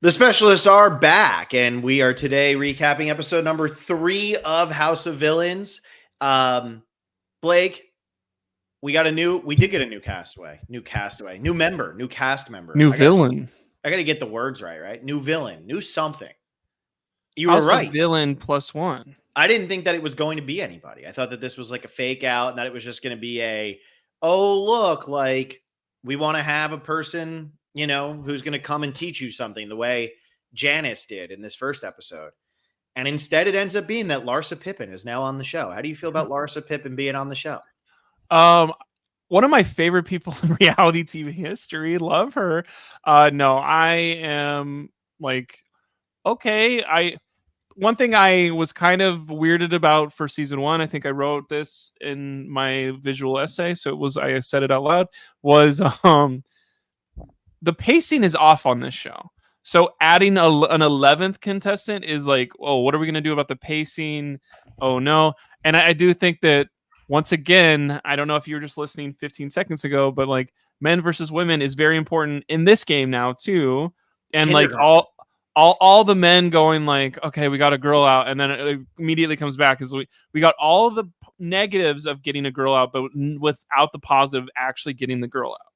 The specialists are back, and we are today recapping episode number 3 of House of Villains. Blake, we did get a new cast member. New villain. I got to get the words right? New villain, new something. You also were right. Villain +1. I didn't think that it was going to be anybody. I thought that this was like a fake out and that it was just going to be like we want to have a person, who's going to come and teach you something the way Janice did in this first episode. And instead it ends up being that Larsa Pippen is now on the show. How do you feel about Larsa Pippen being on the show? One of my favorite people in reality TV history. Love her. No, I am like, okay. One thing I was kind of weirded about for season 1, I think I wrote this in my visual essay, so I said it out loud, was the pacing is off on this show. So adding an 11th contestant is like, oh, what are we going to do about the pacing? Oh, no. And I do think that, once again, I don't know if you were just listening 15 seconds ago, but like men versus women is very important in this game now, too. And like all the men going like, okay, we got a girl out, and then it immediately comes back because we got all of the negatives of getting a girl out, but without the positive actually getting the girl out.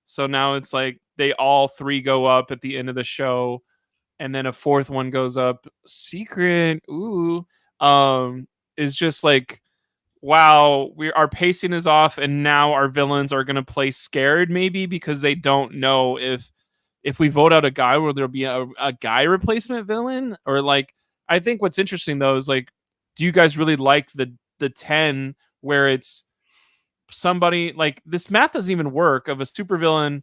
So now it's like they all 3 go up at the end of the show, and then a 4th one goes up. Secret, is just like, wow, our pacing is off, and now our villains are gonna play scared maybe because they don't know if we vote out a guy, will there be a guy replacement villain? Or like, I think what's interesting though is like, do you guys really like the 10 where it's somebody like this math doesn't even work of a supervillain?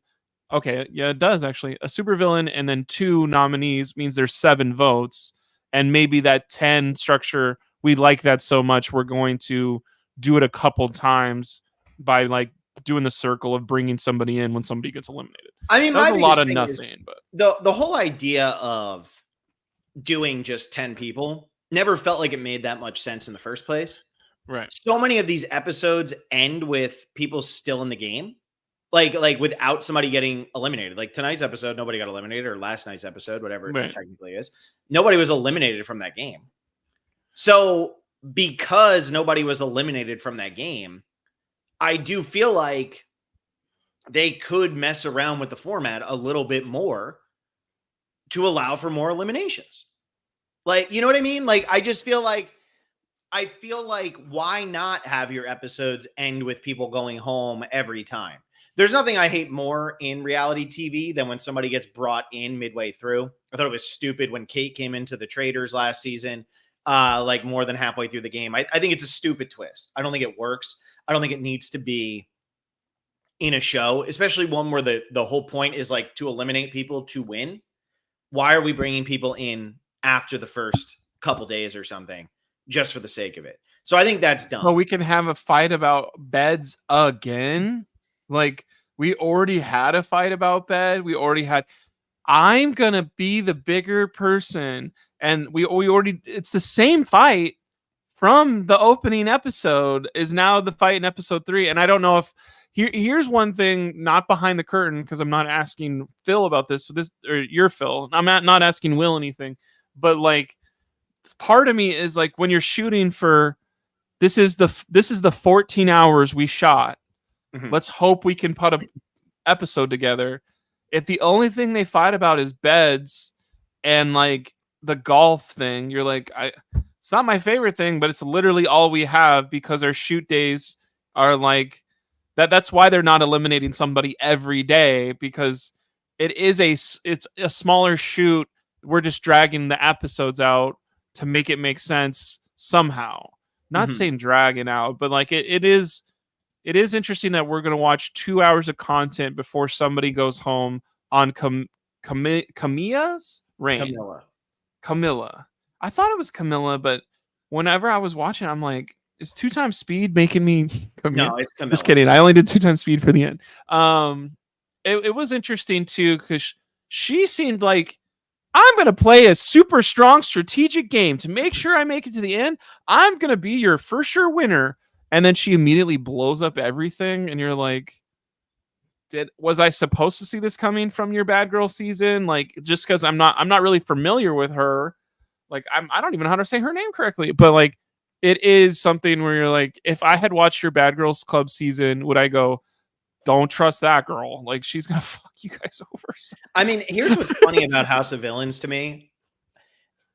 Okay, yeah, it does actually. A supervillain and then 2 nominees means there's 7 votes, and maybe that 10 structure, we like that so much we're going to do it a couple times by like doing the circle of bringing somebody in when somebody gets eliminated. I mean, that's a lot of nothing. But the whole idea of doing just 10 people never felt like it made that much sense in the first place. Right. So many of these episodes end with people still in the game, like without somebody getting eliminated. Like tonight's episode, nobody got eliminated, or last night's episode, whatever it technically is. Nobody was eliminated from that game. So because nobody was eliminated from that game, I do feel like they could mess around with the format a little bit more to allow for more eliminations. Like, you know what I mean? Like, I feel like why not have your episodes end with people going home every time? There's nothing I hate more in reality TV than when somebody gets brought in midway through. I thought it was stupid when Kate came into the Traders last season, like more than halfway through the game. I think it's a stupid twist. I don't think it works. I don't think it needs to be in a show, especially one where the whole point is like to eliminate people to win. Why are we bringing people in after the first couple days or something just for the sake of it? So I think that's dumb. Well, we can have a fight about beds again. Like, we already had a fight about bed. I'm going to be the bigger person. And we already, it's the same fight from the opening episode is now the fight in episode 3. And I don't know if here's one thing, not behind the curtain, because I'm not asking Phil about this or you're Phil. I'm not asking Will anything, but like part of me is like, when you're shooting for, this is the 14 hours we shot. Mm-hmm. Let's hope we can put an episode together. If the only thing they fight about is beds and like the golf thing, you're like, it's not my favorite thing, but it's literally all we have because our shoot days are like that. That's why they're not eliminating somebody every day, because it's a smaller shoot. We're just dragging the episodes out to make it make sense somehow. Not saying dragging out, but like it is interesting that we're going to watch 2 hours of content before somebody goes home on Camilla's reign. Camilla. I thought it was Camilla, but whenever I was watching, I'm like, is 2 times speed making me Camilla? No, it's Camilla. Just kidding. I only did 2 times speed for the end. It was interesting too, because she seemed like, I'm going to play a super strong strategic game to make sure I make it to the end. I'm going to be your for sure winner. And then she immediately blows up everything. And you're like, was I supposed to see this coming from your Bad Girl season? Like, just because I'm not really familiar with her. Like, I don't even know how to say her name correctly, but like, it is something where you're like, if I had watched your Bad Girls Club season, would I go, don't trust that girl? Like, she's gonna fuck you guys over. So. I mean, here's what's funny about House of Villains to me.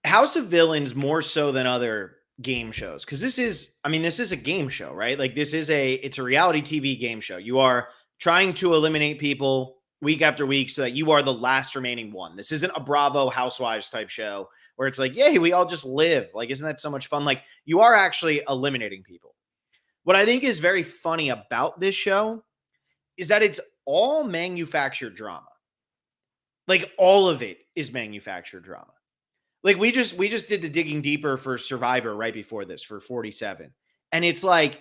House of Villains more so than other game shows, because this is a game show, right? Like, it's a reality TV game show. You are trying to eliminate people week after week so that you are the last remaining one. This isn't a Bravo Housewives type show where it's like, yay, we all just live. Like, isn't that so much fun? Like, you are actually eliminating people. What I think is very funny about this show is that it's all manufactured drama. Like, all of it is manufactured drama. Like, we just did the digging deeper for Survivor right before this for 47. And it's like,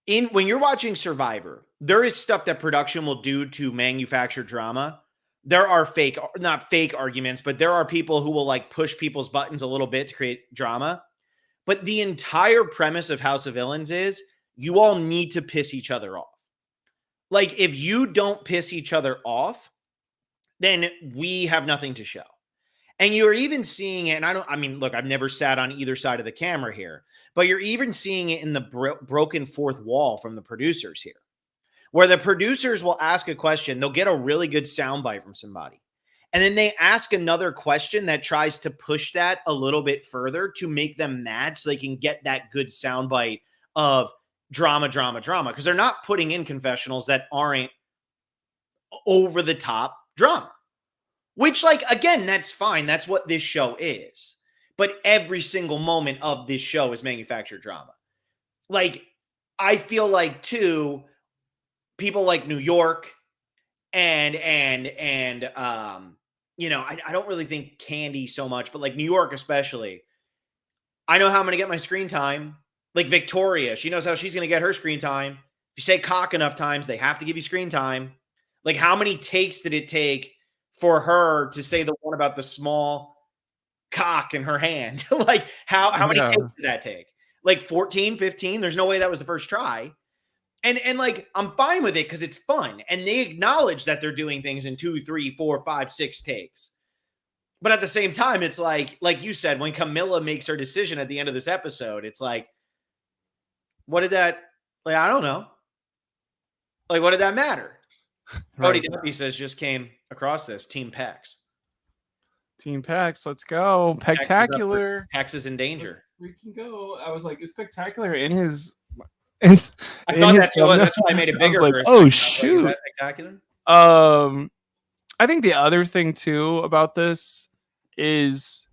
when you're watching Survivor, there is stuff that production will do to manufacture drama. There are not fake arguments, but there are people who will like push people's buttons a little bit to create drama. But the entire premise of House of Villains is you all need to piss each other off. Like, if you don't piss each other off, then we have nothing to show. And you're even seeing it, and look, I've never sat on either side of the camera here, but you're even seeing it in the broken fourth wall from the producers here, where the producers will ask a question, they'll get a really good soundbite from somebody, and then they ask another question that tries to push that a little bit further to make them mad so they can get that good soundbite of drama, because they're not putting in confessionals that aren't over the top drama. Which, like, again, that's fine. That's what this show is. But every single moment of this show is manufactured drama. Like, I feel like, too, people like New York and you know, I don't really think Candy so much, but like New York especially, I know how I'm going to get my screen time. Like Victoria, she knows how she's going to get her screen time. If you say cock enough times, they have to give you screen time. Like, how many takes did it take for her to say the one about the small cock in her hand? Like, how many takes did that take? Like 14, 15? There's no way that was the first try. And like, I'm fine with it because it's fun. And they acknowledge that they're doing things in 2, 3, 4, 5, 6 takes. But at the same time, it's like you said, when Camilla makes her decision at the end of this episode, it's like, what did that, like, I don't know. Like, what did that matter? Right. Cody Duffy says, just came across this. Team Pex. Team Pex, let's go. Spectacular. Pex is in danger. We can go. I was like, is Spectacular in his... I thought that's why I made it bigger. Like, oh, shoot. Is that Spectacular? I think the other thing, too, about this is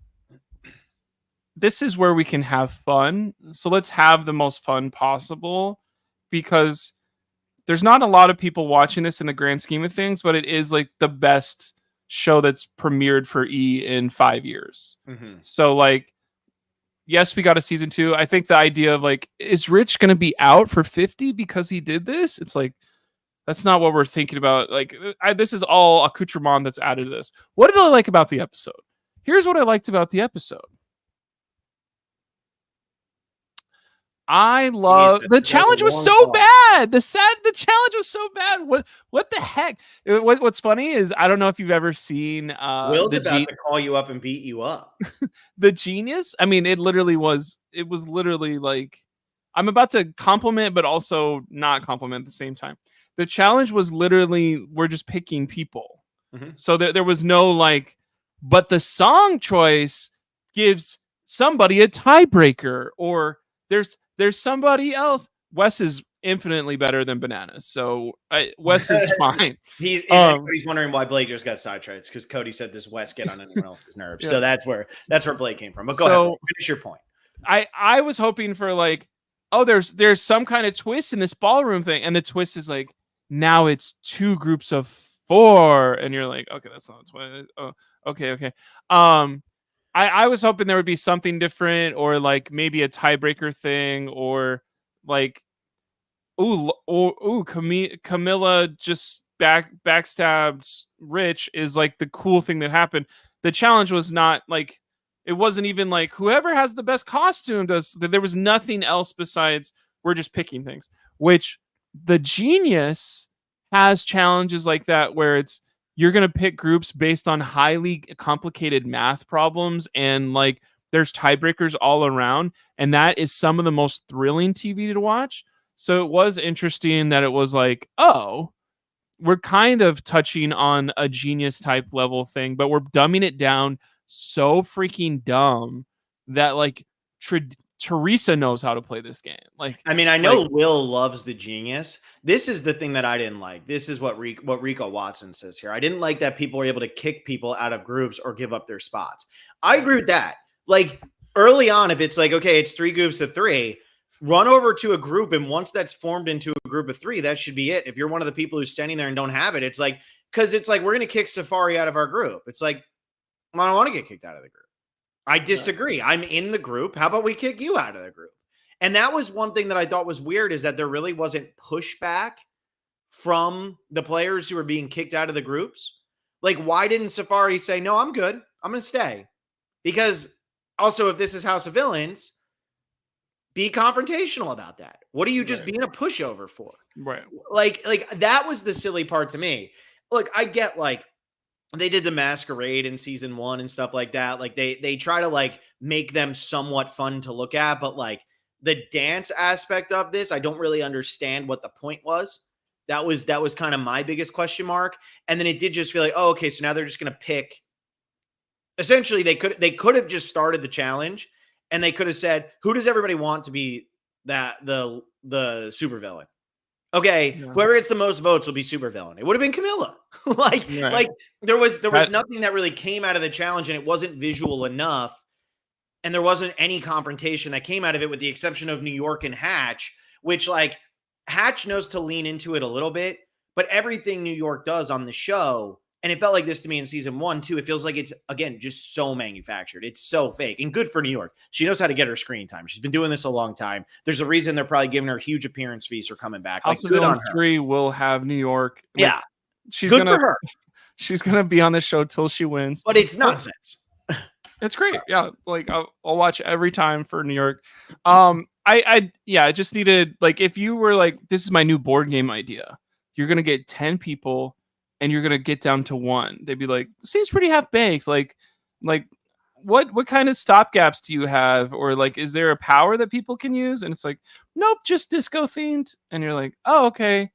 where we can have fun. So let's have the most fun possible, because there's not a lot of people watching this in the grand scheme of things, but it is like the best show that's premiered for E in 5 years. Mm-hmm. So like, yes, we got a season 2. I think the idea of like, is Rich going to be out for 50 because he did this? It's like, that's not what we're thinking about. Like, this is all accoutrement that's added to this. What did I like about the episode? Here's what I liked about the episode. I love the challenge was so bad. The challenge was so bad. What the heck? What's funny is, I don't know if you've ever seen Will's about to call you up and beat you up. The Genius. I mean, it was literally like, I'm about to compliment but also not compliment at the same time. The challenge was literally, we're just picking people. Mm-hmm. So there was no like, but the song choice gives somebody a tiebreaker, or there's somebody else. Wes is infinitely better than Bananas, so Wes is fine. He's wondering why Blake just got sidetracked. It's because Cody said this Wes get on anyone else's nerves. Yeah. So that's where Blake came from. But go ahead, finish your point. I was hoping for like, oh, there's some kind of twist in this ballroom thing, and the twist is like, now it's 2 groups of 4, and you're like, okay, that's not a twist. Oh, okay. I was hoping there would be something different, or like maybe a tiebreaker thing, or like, Camilla just backstabbed Rich is like the cool thing that happened. The challenge was not like, it wasn't even like whoever has the best costume does. There was nothing else besides we're just picking things, which the Genius has challenges like that where you're going to pick groups based on highly complicated math problems, and like there's tiebreakers all around, and that is some of the most thrilling TV to watch. So it was interesting that it was like, oh, we're kind of touching on a genius type level thing, but we're dumbing it down so freaking dumb that like Teresa knows how to play this game. Like, I mean, I know Will loves the genius. This is the thing that I didn't like. This is what Rico Watson says here. I didn't like that people were able to kick people out of groups or give up their spots. I agree with that. Like early on, if it's like, okay, it's 3 groups of 3, run over to a group, and once that's formed into a group of 3, that should be it. If you're one of the people who's standing there and don't have it, it's like, because it's like, we're going to kick Safari out of our group. It's like, I don't want to get kicked out of the group. I disagree. I'm in the group. How about we kick you out of the group? And that was one thing that I thought was weird, is that there really wasn't pushback from the players who were being kicked out of the groups. Like, why didn't Safari say, no, I'm good, I'm going to stay? Because also, if this is House of Villains, be confrontational about that. What are you just being a pushover for? Right. Like that was the silly part to me. Look, I get like they did the masquerade in season 1 and stuff like that. Like they try to like make them somewhat fun to look at, but like the dance aspect of this, I don't really understand what the point was. That was kind of my biggest question mark. And then it did just feel like, oh, okay, so now they're just going to pick. Essentially, they could have just started the challenge, and they could have said, who does everybody want to be the supervillain? Okay, whoever gets the most votes will be supervillain. It would have been Camilla. like there was nothing that really came out of the challenge, and it wasn't visual enough, and there wasn't any confrontation that came out of it, with the exception of New York and Hatch, which like Hatch knows to lean into it a little bit, but everything New York does on the show, and it felt like this to me in season 1 too, it feels like it's, again, just so manufactured. It's so fake, and good for New York. She knows how to get her screen time. She's been doing this a long time. There's a reason they're probably giving her huge appearance fees for coming back. House of Villains 3 will have New York. Yeah. She's going to be on the show till she wins. But it's nonsense. It's great. Yeah. Like I'll watch every time for New York. I just needed, like, if you were like, this is my new board game idea, you're going to get 10 people and you're going to get down to 1. They'd be like, this seems pretty half baked. Like what kind of stopgaps do you have? Or like, is there a power that people can use? And it's like, nope, just disco themed. And you're like, oh, okay.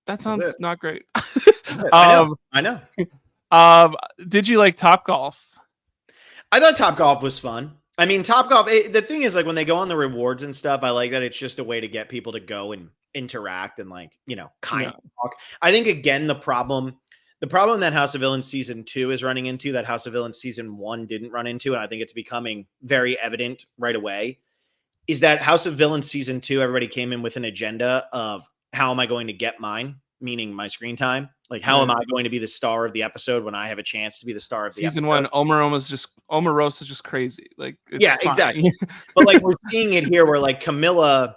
That sounds not great. I know. Did you like Topgolf? I thought Topgolf was fun. I mean, Topgolf, the thing is, like, when they go on the rewards and stuff, I like that it's just a way to get people to go and interact and, like, you know, kind of talk. I think, again, the problem that House of Villains season 2 is running into, that House of Villains season 1 didn't run into, and I think it's becoming very evident right away, is that House of Villains season 2, everybody came in with an agenda of, how am I going to get mine? Meaning my screen time. Like, how am I going to be the star of the episode when I have a chance to be the star of the season episode? 1? Omarosa's just crazy. Like, yeah, fine. Exactly. But like, we're seeing it here where like Camilla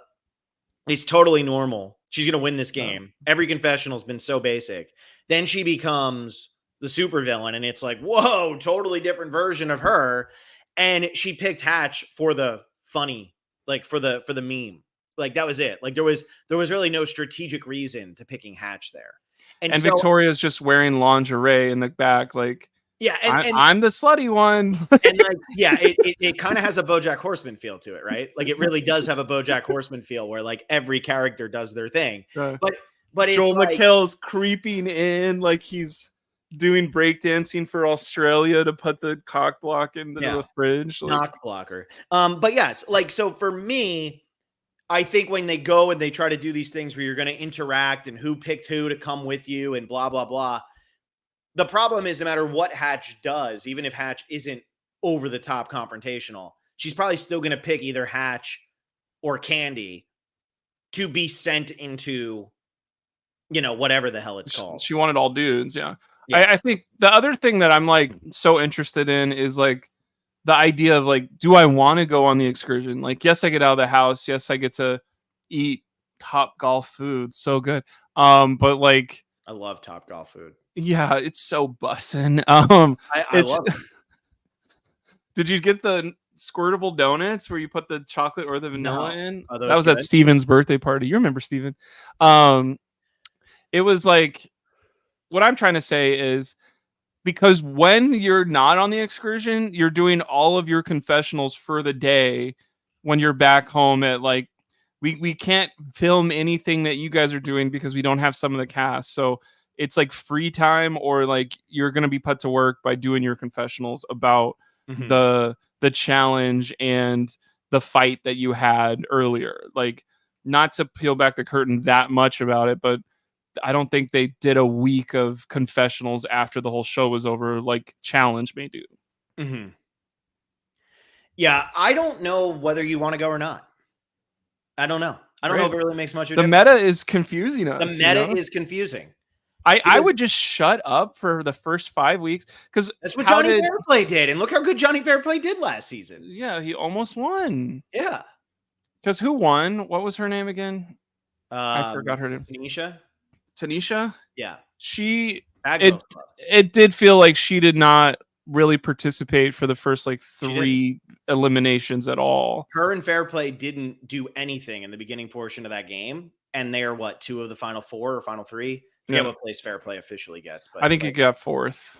is totally normal. She's going to win this game. Every confessional has been so basic. Then she becomes the supervillain, and it's like, whoa, totally different version of her. And she picked Hatch for the funny, like for the meme. Like, that was it. Like, there was really no strategic reason to picking Hatch there. And so, Victoria's just wearing lingerie in the back. Like, yeah, and I'm the slutty one. And like, yeah, it kind of has a BoJack Horseman feel to it, right? Like, it really does have a BoJack Horseman feel, where like every character does their thing. But it's Joel like, McHale's creeping in like he's doing breakdancing for Australia to put the cock block into the fridge. Like, cock blocker. But yes, like, so for me, I think when they go and they try to do these things where you're going to interact and who picked who to come with you and blah, blah, blah. The problem is, no matter what Hatch does, even if Hatch isn't over the top confrontational, she's probably still going to pick either Hatch or Candy to be sent into, you know, whatever the hell it's called. She wanted all dudes. Yeah. I think the other thing that I'm like so interested in is like the idea of like, do I want to go on the excursion? Like, yes, I get out of the house. Yes, I get to eat Topgolf food. So good. But like, I love Topgolf food. Yeah, it's so bussin'. I love it. Did you get the squirtable donuts where you put the chocolate or the vanilla No. in. Are That those was at good? Steven's birthday party. You remember Steven? It was like, what I'm trying to say is, because when you're not on the excursion, you're doing all of your confessionals for the day. When you're back home at like, we can't film anything that you guys are doing because we don't have some of the cast. So it's like free time, or like you're gonna be put to work by doing your confessionals about Mhm. the challenge and the fight that you had earlier. Like, not to peel back the curtain that much about it, but I don't think they did a week of confessionals after the whole show was over, like Challenge may do. Mhm. Yeah, I don't know whether you wanna go or not. I don't know. I don't know if Great. it really makes much of a The difference. meta is confusing The us, you meta know? is confusing I because would just shut up for the first 5 weeks, because that's what how Johnny did Fairplay did, and look how good Johnny Fairplay did last season. yeah, he almost won. Yeah. Because who won? What was her name again? I Um, forgot her name. Tanisha? Tanisha? Yeah. She Bad it Girls Club. it did feel like she did not really participate for the first like She didn't. 3 eliminations at all. Her and Fairplay didn't do anything in the beginning portion of that game, and they are what, 2 of the final 4 or final 3? Forget Yeah. what place Fairplay officially gets, but I think he like, got 4th.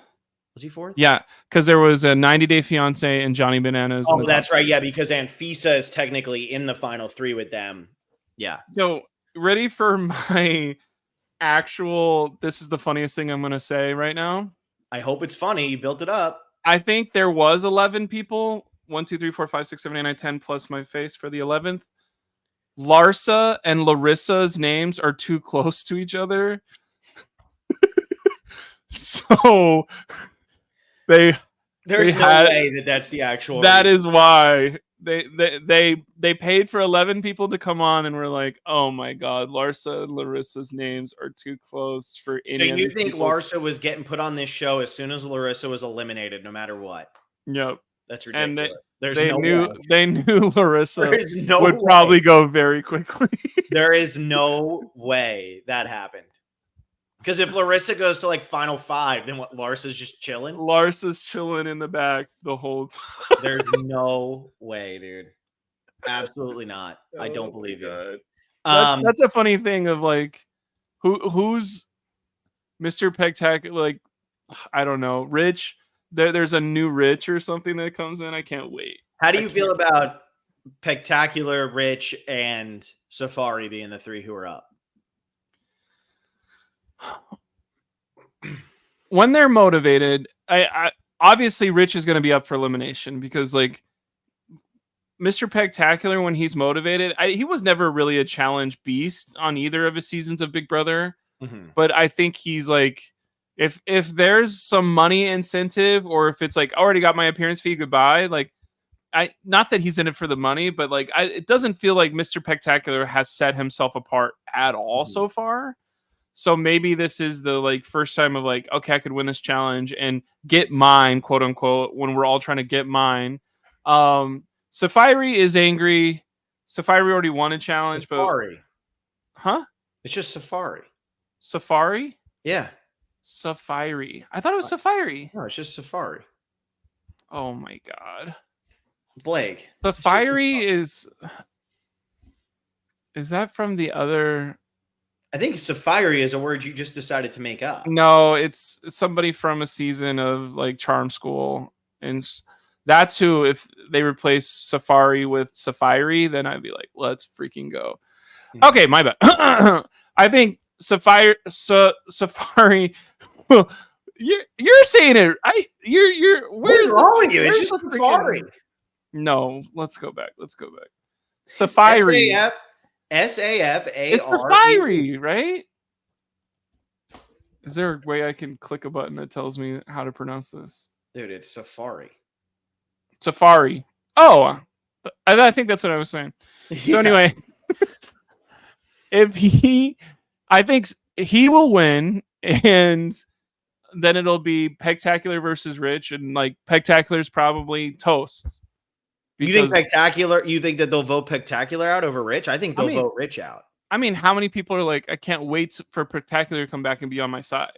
was he 4th? Yeah, because there was a 90 Day Fiance and Johnny Bananas in the Oh, top that's right. 3. Yeah, because Anfisa is technically in the final 3 with them. Yeah. So, ready for my actual, this is the funniest thing I'm going to say right now. I hope it's funny. You built it up. I think there was 11 people. 1, 2, 3, 4, 5, 6, 7, 8, 9, 10 plus my face for the 11th. Larsa and Larissa's names are too close to each other. So There's they no had, way that that's the actual that reason. is why they paid for 11 people to come on, and we're like, oh my god, Larsa and Larissa's names are too close for So any of you these think people. Larsa was getting put on this show as soon as Larissa was eliminated, no matter what? Yep. That's And ridiculous. There's they no knew way. they knew Larissa There is no would way. probably go very quickly. There is no way that happened. Because if Larissa goes to like final 5, then what? Larsa's just chilling. Larsa's chilling in the back the whole time. There's no way, dude. Absolutely not. I don't Oh my believe you. God. That's a funny thing of like, who's Mr. Pegtac, like, I don't know, Rich. There's a new Rich or something that comes in. I can't wait. How do you feel about Spectacular, Rich, and Safari being the 3 who are up? When they're motivated, I obviously Rich is going to be up for elimination, because like Mr. Pegtacular, when he's motivated, he was never really a challenge beast on either of his seasons of Big Brother. Mm-hmm. But I think he's like, if there's some money incentive, or if it's like, already got my appearance fee, goodbye. Like, not that he's in it for the money, but like, it doesn't feel like Mr. Pegtacular has set himself apart at all so far. So maybe this is the like first time of like, okay, I could win this challenge and get mine, quote unquote, when we're all trying to get mine. Safari is angry. Safari already won a challenge, Safari. but huh? It's just Safari. Safari? Yeah. Safari. I thought it was Safari. No, it's just Safari. Oh my god. Blake. Safari is that from the other? I think Safari is a word you just decided to make up. No, it's somebody from a season of like Charm School, and that's who. If they replace Safari with Safari, then I'd be like, let's freaking go. Okay, my bad. I think Safari. Well, you're saying it. Where's wrong with you? It's where's just the Safari. No, let's go back. Safari. SAFARI. It's Safari, right? Is there a way I can click a button that tells me how to pronounce this? Dude, it's Safari. Safari. Oh, I think that's what I was saying. So anyway, I think he will win, and then it'll be Pegtacular versus Rich, and like Pegtacular's probably toast. You think Pegtacular? You think that they'll vote Pegtacular out over Rich? I think they'll vote Rich out. I mean, how many people are like, I can't wait for Pegtacular to come back and be on my side?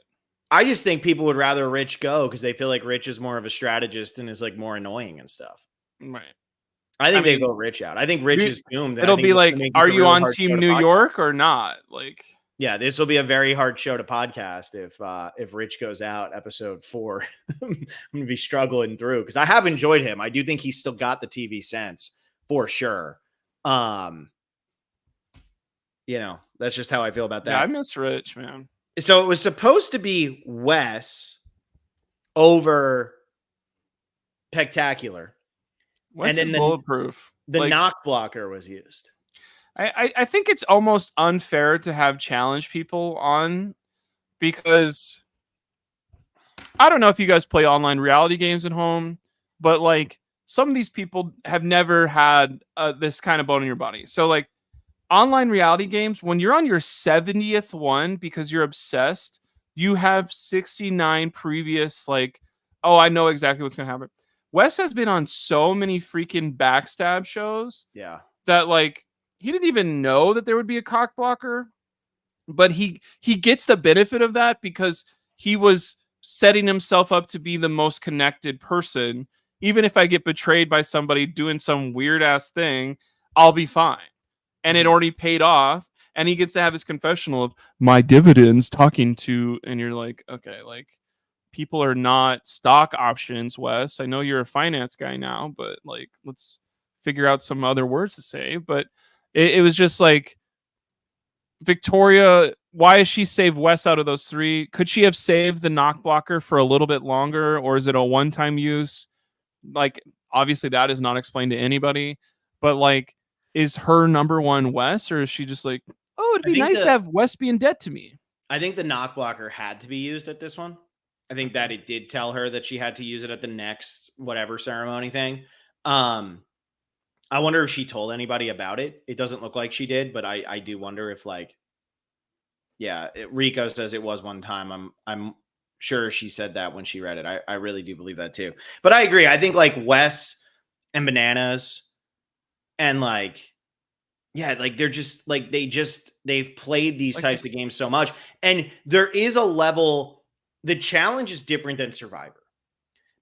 I just think people would rather Rich go because they feel like Rich is more of a strategist and is like more annoying and stuff. Right. I think I they mean, vote Rich out. I think Rich is doomed. And I it'll think be it's like, gonna make this are a you really on hard show Team to New podcast. York or not? Like, Yeah, this will be a very hard show to podcast if Rich goes out episode 4. I'm gonna be struggling through because I have enjoyed him. I do think he's still got the TV sense for sure. That's just how I feel about yeah, I that. miss Rich, man. So it was supposed to be Wes over Spectacular. Wes And is then bulletproof. the Like, knock blocker was used. I think it's almost unfair to have challenge people on because I don't know if you guys play online reality games at home, but like some of these people have never had this kind of bone in your body. So like online reality games, when you're on your 70th one because you're obsessed, you have 69 previous like, oh, I know exactly what's gonna happen. Wes has been on so many freaking backstab shows Yeah. that like he didn't even know that there would be a cock blocker, but he gets the benefit of that because he was setting himself up to be the most connected person. Even if I get betrayed by somebody doing some weird ass thing, I'll be fine. And it already paid off. And he gets to have his confessional of my dividends talking to, and you're like, okay, like people are not stock options, Wes. I know you're a finance guy now, but like let's figure out some other words to say. But it was just like Victoria, why is she saved Wes out of those 3? Could she have saved the knock blocker for a little bit longer, or is it a one-time use? Like, obviously, that is not explained to anybody. But like, is her number one Wes, or is she just like, oh, it'd be nice to have Wes be in debt to me? I think the knock blocker had to be used at this one. I think that it did tell her that she had to use it at the next whatever ceremony thing. I wonder if she told anybody about it. It doesn't look like she did, but I do wonder if Rico says it was one time. I'm sure she said that when she read it. I really do believe that too. But I agree. I think like Wes and Bananas and they're just like they've played these types of games so much. And there is a level, the challenge is different than Survivor.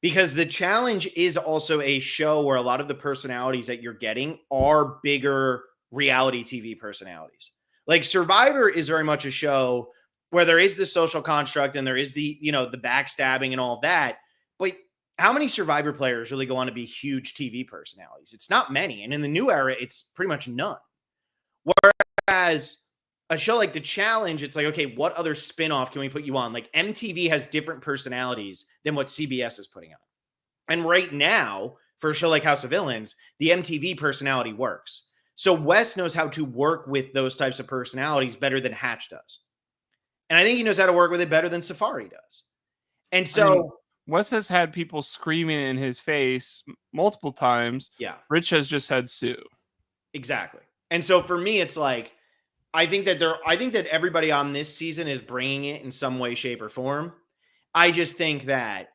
Because the challenge is also a show where a lot of the personalities that you're getting are bigger reality TV personalities. Like Survivor is very much a show where there is the social construct and there is the backstabbing and all of that. But how many Survivor players really go on to be huge TV personalities? It's not many. And in the new era, it's pretty much none. Whereas a show like The Challenge, it's like, okay, what other spinoff can we put you on? Like MTV has different personalities than what CBS is putting on. And right now, for a show like House of Villains, the MTV personality works. So Wes knows how to work with those types of personalities better than Hatch does. And I think he knows how to work with it better than Safari does. And so Wes has had people screaming in his face multiple times. Yeah. Rich has just had Sue. Exactly. And so for me, it's like, I think that everybody on this season is bringing it in some way, shape, or form. I just think that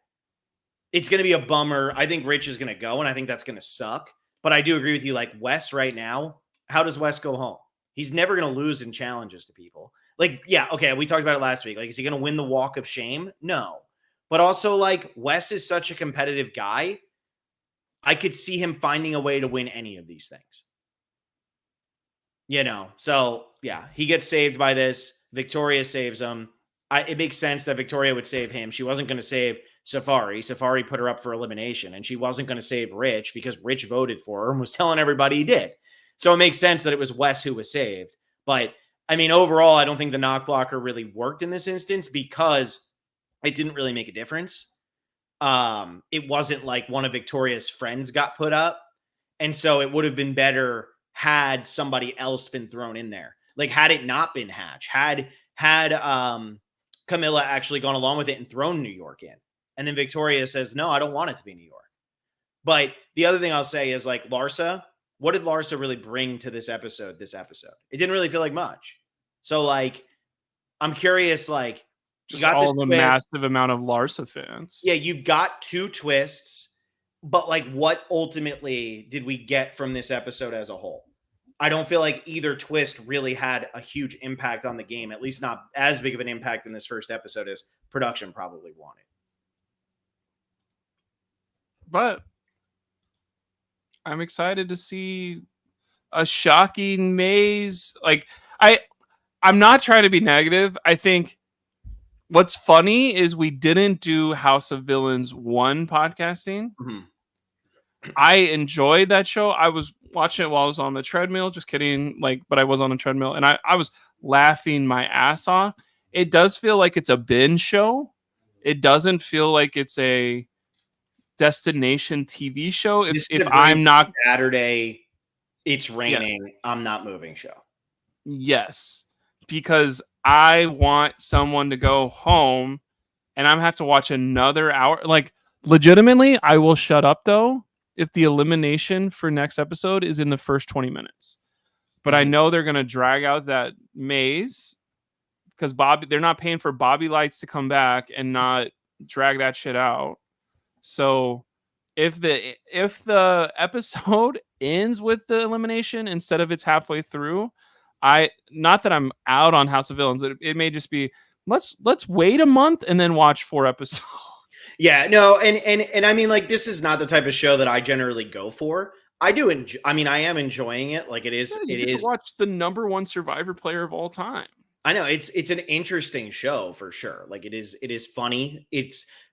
it's going to be a bummer. I think Rich is going to go, and I think that's going to suck. But I do agree with you. Like Wes right now, how does Wes go home? He's never going to lose in challenges to people. Like, yeah, okay, we talked about it last week. Like, is he going to win the walk of shame? No. But also, like, Wes is such a competitive guy. I could see him finding a way to win any of these things. So yeah, he gets saved by this. Victoria saves him. It makes sense that Victoria would save him. She wasn't going to save Safari. Safari put her up for elimination, and she wasn't going to save Rich because Rich voted for her and was telling everybody he did. So it makes sense that it was Wes who was saved. But I mean, overall, I don't think the knock blocker really worked in this instance because it didn't really make a difference. It wasn't like one of Victoria's friends got put up. And so it would have been better had somebody else been thrown in there. Like had it not been Hatch, had Camilla actually gone along with it and thrown New York in. And then Victoria says, no, I don't want it to be New York. But the other thing I'll say is like Larsa, what did Larsa really bring to this episode? It didn't really feel like much. So like, I'm curious, like, just all the massive amount of Larsa fans. Yeah, you've got 2 twists, but like what ultimately did we get from this episode as a whole? I don't feel like either twist really had a huge impact on the game, at least not as big of an impact in this first episode as production probably wanted. But I'm excited to see a shocking maze. Like I'm not trying to be negative. I think what's funny is we didn't do House of Villains 1 podcasting. Mhm. I enjoyed that show. I was watching it while I was on the treadmill. Just kidding. Like, but I was on a treadmill and I was laughing my ass off. It does feel like it's a binge show. It doesn't feel like it's a destination TV show. This If is a I'm not Saturday, it's raining, I'm not moving show. Yes, because I want someone to go home and I'm have to watch another hour. Like, legitimately, I will shut up though if the elimination for next episode is in the first 20 minutes. But I Mhm. know they're gonna drag out that maze because they're not paying for Bobby Lights to come back and not drag that shit out. So if the episode ends with the elimination instead of it's halfway through, not that I'm out on House of Villains. It may just be let's wait a month and then watch 4 episodes. Yeah, no, and I mean, like, this is not the type of show that I generally go for. I do enjoy. I mean, I am enjoying it. Like, it is. Yeah, you It get is. to watch the #1 Survivor player of all time. I know it's an interesting show for sure. Like, it is. It is funny.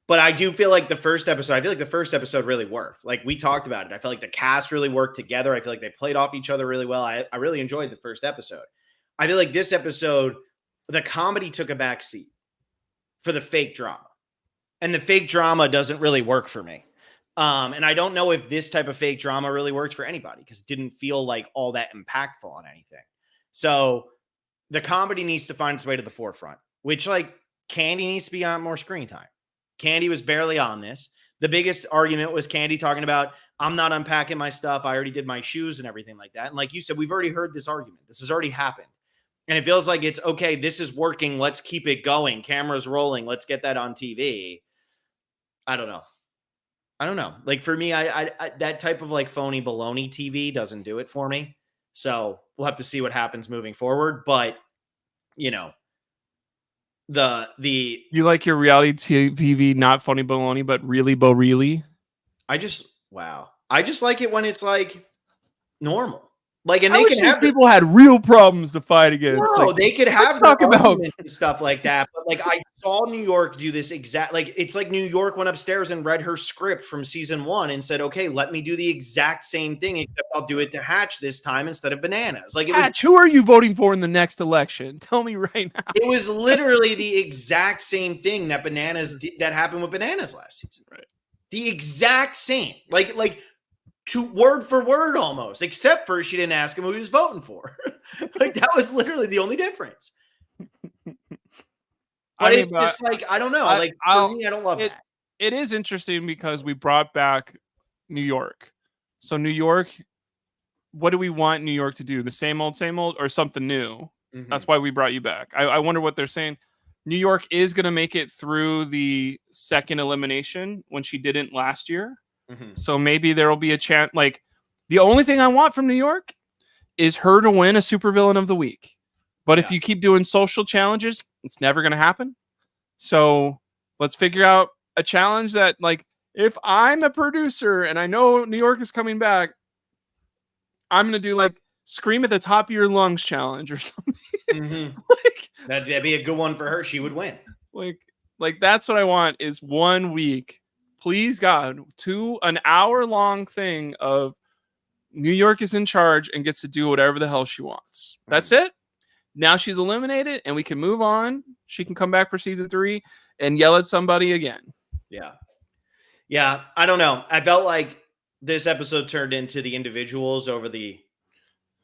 But I do feel like the first episode. I feel like the first episode really worked. Like, we talked about it. I feel like the cast really worked together. I feel like they played off each other really well. I really enjoyed the first episode. I feel like this episode, the comedy took a back seat for the fake drama. And the fake drama doesn't really work for me. And I don't know if this type of fake drama really works for anybody because it didn't feel like all that impactful on anything. So the comedy needs to find its way to the forefront, which, like, Candy needs to be on more screen time. Candy was barely on this. The biggest argument was Candy talking about, I'm not unpacking my stuff. I already did my shoes and everything like that. And like you said, we've already heard this argument. This has already happened. And it feels like it's okay. This is working. Let's keep it going. Cameras rolling. Let's get that on TV. I don't know. Like, for me, I that type of like phony baloney TV doesn't do it for me. So we'll have to see what happens moving forward. But you know, the You like your reality TV, not funny baloney, but really really? I just like it when it's like normal. Like, and I they wish can these have people had real problems to fight against. no, Like, they could have talk their about- arguments and stuff like that. But like, I saw New York do this exact, like, it's like New York went upstairs and read her script from season 1 and said, okay, let me do the exact same thing, except I'll do it to Hatch this time instead of Bananas. Like, Hatch, who are you voting for in the next election? Tell me right now. it was literally the exact same thing that that happened with Bananas last season. Right. The exact same, like to word for word almost, except for she didn't ask him who he was voting for. Like, that was literally the only difference. But it's just like, I don't know. Like, for me, I don't love that. It is interesting because we brought back New York. So New York, what do we want New York to do? The same old, or something new? Mhm. That's why we brought you back. I wonder what they're saying. New York is going to make it through the second elimination when she didn't last year. Mhm. So maybe there will be a chance. Like, the only thing I want from New York is her to win a supervillain of the week. But if you keep doing social challenges, it's never going to happen. So let's figure out a challenge that, like, if I'm a producer and I know New York is coming back, I'm going to do like scream at the top of your lungs challenge or something. Mhm. Like, That'd be a good one for her. She would win. like that's what I want is 1 week. Please God, to an hour-long thing of New York is in charge and gets to do whatever the hell she wants. That's it. Now she's eliminated and we can move on. She can come back for season 3 and yell at somebody again. Yeah. Yeah. I don't know. I felt like this episode turned into the individuals over the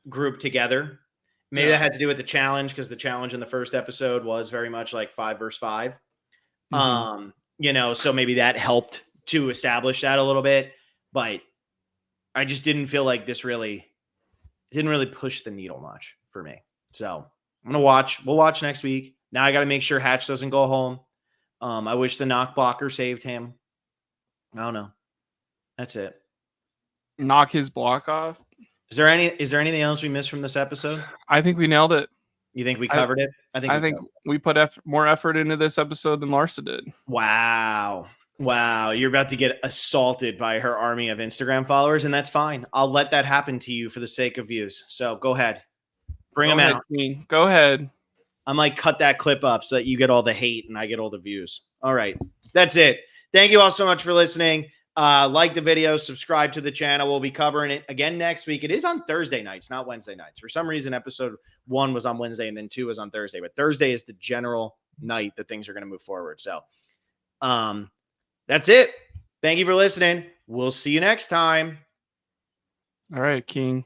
group together. Maybe that had to do with the challenge, because the challenge in the first episode was very much like 5 versus 5. So maybe that helped to establish that a little bit, but I just didn't feel like this didn't really push the needle much for me. So we'll watch next week. Now I got to make sure Hatch doesn't go home. I wish the knock blocker saved him. I don't know. That's it. Knock his block off. Is there anything else we missed from this episode? I think we nailed it. You think we covered it? I think we put more effort into this episode than Larsa did. Wow. Wow, you're about to get assaulted by her army of Instagram followers, and that's fine. I'll let that happen to you for the sake of views. So go ahead, bring Go them ahead, out. King. Go ahead. I might cut that clip up so that you get all the hate and I get all the views. All right, that's it. Thank you all so much for listening. Like the video, subscribe to the channel. We'll be covering it again next week. It is on Thursday nights, not Wednesday nights. For some reason, episode 1 was on Wednesday and then 2 was on Thursday. But Thursday is the general night that things are going to move forward. So that's it. Thank you for listening. We'll see you next time. All right, King.